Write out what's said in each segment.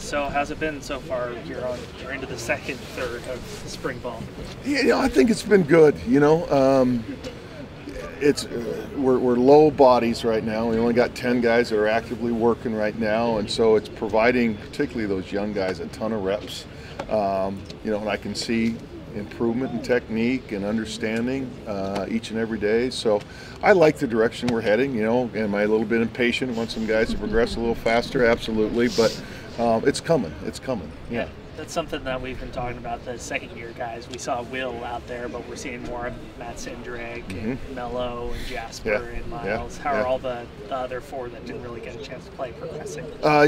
So how's it been so far? You're into the second third of spring ball. Yeah, I think it's been good. We're low bodies right now. We only got 10 guys that are actively working right now, and so it's providing particularly those young guys a ton of reps. And I can see improvement in technique and understanding each and every day. So I like the direction we're heading. Am I a little bit impatient? Want some guys to progress a little faster? Absolutely, but it's coming. It's coming. Yeah. That's something that we've been talking about, the second-year guys. We saw Will out there, but we're seeing more of Matt Cindric and Mello and Jasper and Miles. How are all the other four that didn't really get a chance to play progressing? I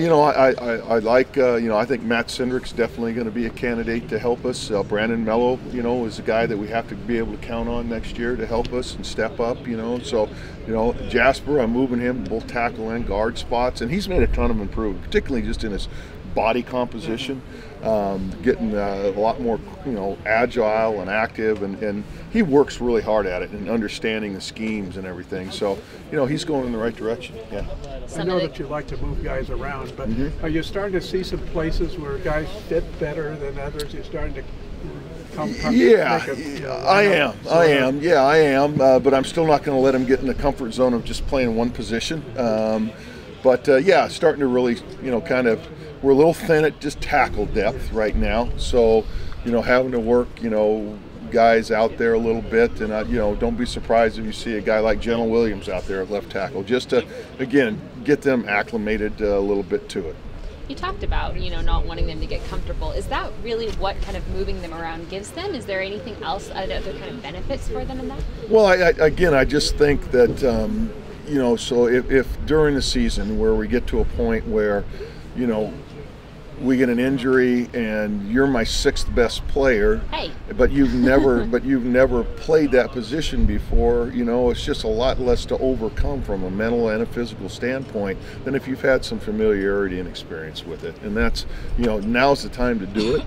think Matt Cindric's definitely going to be a candidate to help us. Brandon Mello, is a guy that we have to be able to count on next year to help us and step up, So, Jasper, I'm moving him both tackle and guard spots, and he's made a ton of improvement, particularly just in his body composition, getting a lot more, agile and active, and he works really hard at it and understanding the schemes and everything. So, he's going in the right direction. Yeah. I know that you like to move guys around, but are you starting to see some places where guys fit better than others? You're starting to I am. Yeah, I am. But I'm still not going to let him get in the comfort zone of just playing one position. Starting to really, we're a little thin at just tackle depth right now. So, having to work, guys out there a little bit, and don't be surprised if you see a guy like Gentle Williams out there at left tackle, just to, again, get them acclimated a little bit to it. You talked about, not wanting them to get comfortable. Is that really what kind of moving them around gives them? Is there anything else, other kind of benefits for them in that? Well, I just think that, so if during the season where we get to a point where, we get an injury and you're my sixth best player, but you've never played that position before, it's just a lot less to overcome from a mental and a physical standpoint than if you've had some familiarity and experience with it. And that's, now's the time to do it.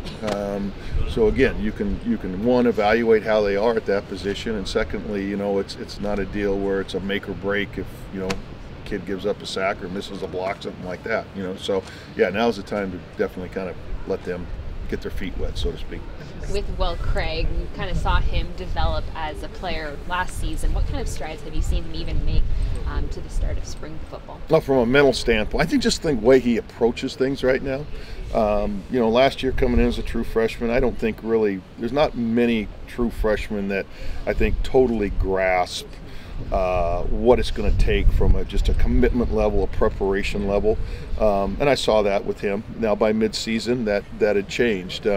So again, you can one, evaluate how they are at that position, and secondly, it's not a deal where it's a make or break if kid gives up a sack or misses a block, something like that, So now's the time to definitely kind of let them get their feet wet, so to speak. With Will Craig, you kind of saw him develop as a player last season. What kind of strides have you seen him even make to the start of spring football? Well, from a mental standpoint, I think just the way he approaches things right now. Last year coming in as a true freshman, I don't think really, there's not many true freshmen that I think totally grasp what it's going to take from just a commitment level, a preparation level, and I saw that with him. Now by mid-season, that had changed,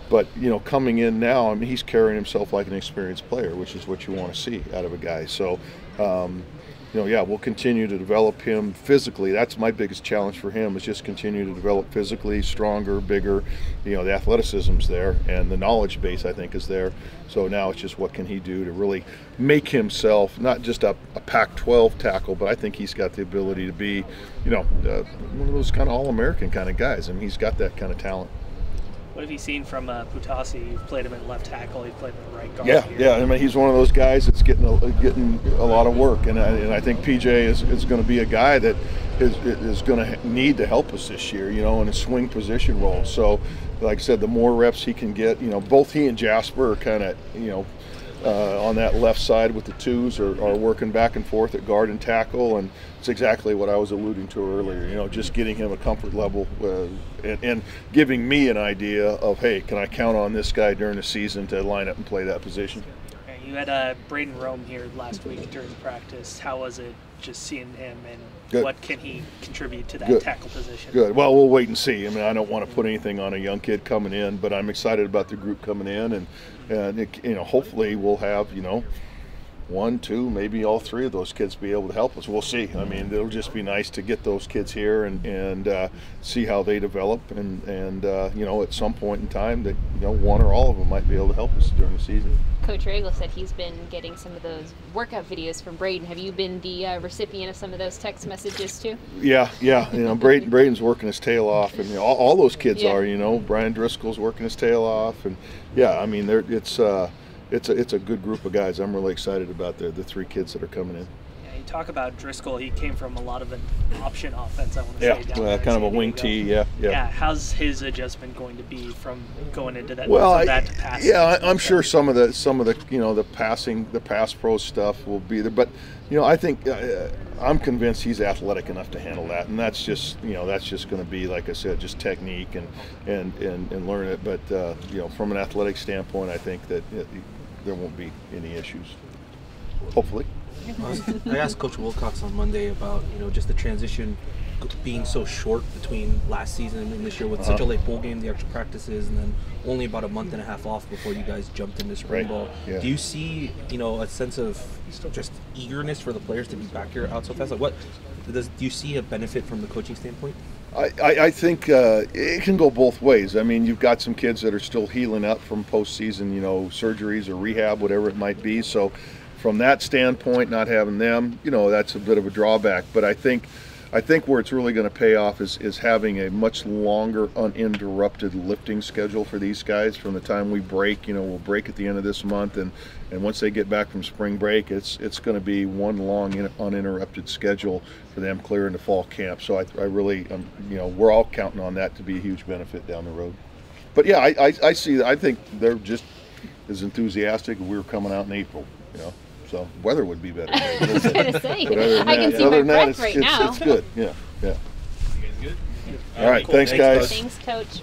but coming in now, he's carrying himself like an experienced player, which is what you want to see out of a guy. So we'll continue to develop him physically. That's my biggest challenge for him, is just continue to develop physically, stronger, bigger. The athleticism's there, and the knowledge base, I think, is there. So now it's just what can he do to really make himself not just a Pac-12 tackle, but I think he's got the ability to be, one of those kind of All-American kind of guys. He's got that kind of talent. What have you seen from Putasi? You've played him at left tackle. He played him at right guard. Yeah. He's one of those guys that's getting a lot of work, and I think PJ is going to be a guy that is going to need to help us this year, in a swing position role. So, like I said, the more reps he can get, both he and Jasper are kind of, on that left side with the twos are working back and forth at guard and tackle, and it's exactly what I was alluding to earlier, just getting him a comfort level and giving me an idea of, hey, can I count on this guy during the season to line up and play that position? You had Braden Rome here last week during practice. How was it just seeing him, and Good. What can he contribute to that tackle position? Good. Well, we'll wait and see. I don't want to put anything on a young kid coming in, but I'm excited about the group coming in, and hopefully we'll have, one, two, maybe all three of those kids be able to help us. We'll see. It'll just be nice to get those kids here and see how they develop, and at some point in time that one or all of them might be able to help us during the season. Coach Regal said he's been getting some of those workout videos from Braden. Have you been the recipient of some of those text messages too? Yeah. Braden's working his tail off, and all those kids are. Brian Driscoll's working his tail off, and it's a good group of guys. I'm really excited about the three kids that are coming in. Yeah, you talk about Driscoll, he came from a lot of an option offense, I want to say. Yeah, kind of a wing tee, yeah. How's his adjustment going to be from going into that, from that to passing? Yeah, I'm sure some of the the pass pro stuff will be there, but I think I'm convinced he's athletic enough to handle that, and that's just going to be, like I said, just technique and learn it. But from an athletic standpoint, I think that there won't be any issues. Hopefully. I asked Coach Wilcox on Monday about just the transition being so short between last season and this year with such a late bowl game, the extra practices, and then only about a month and a half off before you guys jumped into spring ball. Yeah. Do you see a sense of just eagerness for the players to be back here out so fast? Like, do you see a benefit from the coaching standpoint? I think it can go both ways. I mean, you've got some kids that are still healing up from postseason, surgeries or rehab, whatever it might be. So from that standpoint, not having them, that's a bit of a drawback. But I think where it's really going to pay off is having a much longer uninterrupted lifting schedule for these guys from the time we break. We'll break at the end of this month, and once they get back from spring break, it's going to be one long uninterrupted schedule for them clear into fall camp. So I really, we're all counting on that to be a huge benefit down the road. But yeah, I think they're just as enthusiastic as we were coming out in April. So weather would be better. I was going to say, I can see my breath right now. It's good. Yeah. You guys good? All right. Thanks, guys. Thanks, Coach.